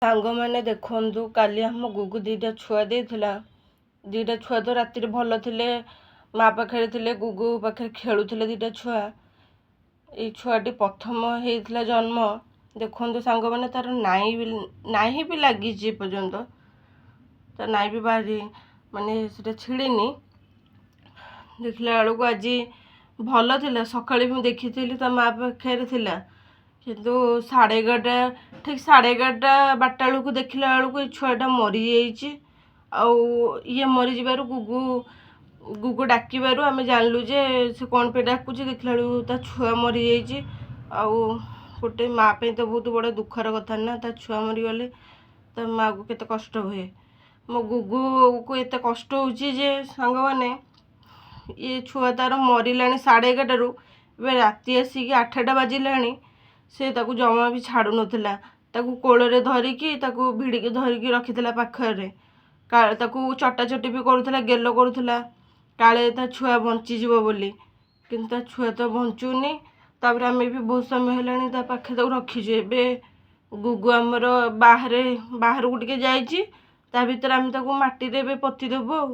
ସାଙ୍ଗମାନେ ଦେଖନ୍ତୁ, କାଲି ଆମ ଗୁଗୁ ଦୁଇଟା ଛୁଆ ଦେଇଥିଲା। ଦୁଇଟା ଛୁଆ ତ ରାତିରେ ଭଲ ଥିଲେ, ମା ପାଖରେ ଥିଲେ, ଗୁଗୁ ପାଖରେ ଖେଳୁଥିଲେ ଦୁଇଟା ଛୁଆ। ଏଇ ଛୁଆଟି ପ୍ରଥମ ହେଇଥିଲା ଜନ୍ମ। ଦେଖନ୍ତୁ ସାଙ୍ଗମାନେ, ତାର ନାହିଁ ବି ଲାଗିଛି ଏପର୍ଯ୍ୟନ୍ତ। ତା ନାହିଁ ବି ବାହାରି ମାନେ ସେଟା ଛିଡ଼ିନି। ଦେଖିଲା ବେଳକୁ ଆଜି ଭଲ ଥିଲା। ସକାଳେ ମୁଁ ଦେଖିଥିଲି ତା ମା ପାଖରେ ଥିଲା, କିନ୍ତୁ ଠିକ୍ 11:30 12ଟା ବେଳକୁ ଦେଖିଲା ବେଳକୁ ଏଇ ଛୁଆଟା ମରିଯାଇଛି। ଆଉ ଇଏ ମରିଯିବାରୁ ଗୁଗୁ ଡାକିବାରୁ ଆମେ ଜାଣିଲୁ ଯେ ସେ କ'ଣ ପାଇଁ ଡାକୁଛି। ଦେଖିଲା ବେଳକୁ ତା ଛୁଆ ମରିଯାଇଛି। ଆଉ ଗୋଟେ ମା ପାଇଁ ତ ବହୁତ ବଡ଼ ଦୁଃଖର କଥା ନା, ତା ଛୁଆ ମରିଗଲେ ତା ମାଆକୁ କେତେ କଷ୍ଟ ହୁଏ। ମୋ ଗୁଗୁକୁ ଏତେ କଷ୍ଟ ହେଉଛି ଯେ ସାଙ୍ଗମାନେ, ଇଏ ଛୁଆ ତାର ମରିଲାଣି 11:30ରୁ, ଏବେ ରାତି ଆସିକି 8ଟା ବାଜିଲାଣି। ସେ ତାକୁ ଜମା ବି ଛାଡ଼ୁନଥିଲା। ତାକୁ କୋଳରେ ଧରିକି, ତାକୁ ଭିଡ଼ିକି ଧରିକି ରଖିଥିଲା ପାଖରେ। ତାକୁ ଚଟାଚଟି ବି କରୁଥିଲା, ଗେଲ କରୁଥିଲା, କାଳେ ତା ଛୁଆ ବଞ୍ଚିଯିବ ବୋଲି। କିନ୍ତୁ ତା ଛୁଆ ତ ବଞ୍ଚୁନି। ତାପରେ ଆମେ ବି ବହୁତ ସମୟ ହେଲାଣି ତା ପାଖରେ ତାକୁ ରଖିଛୁ। ଏବେ ଗୁଗୁ ଆମର ବାହାରକୁ ଟିକେ ଯାଇଛି। ତା ଭିତରେ ଆମେ ତାକୁ ମାଟିରେ ଏବେ ପୋତି ଦେବୁ ଆଉ।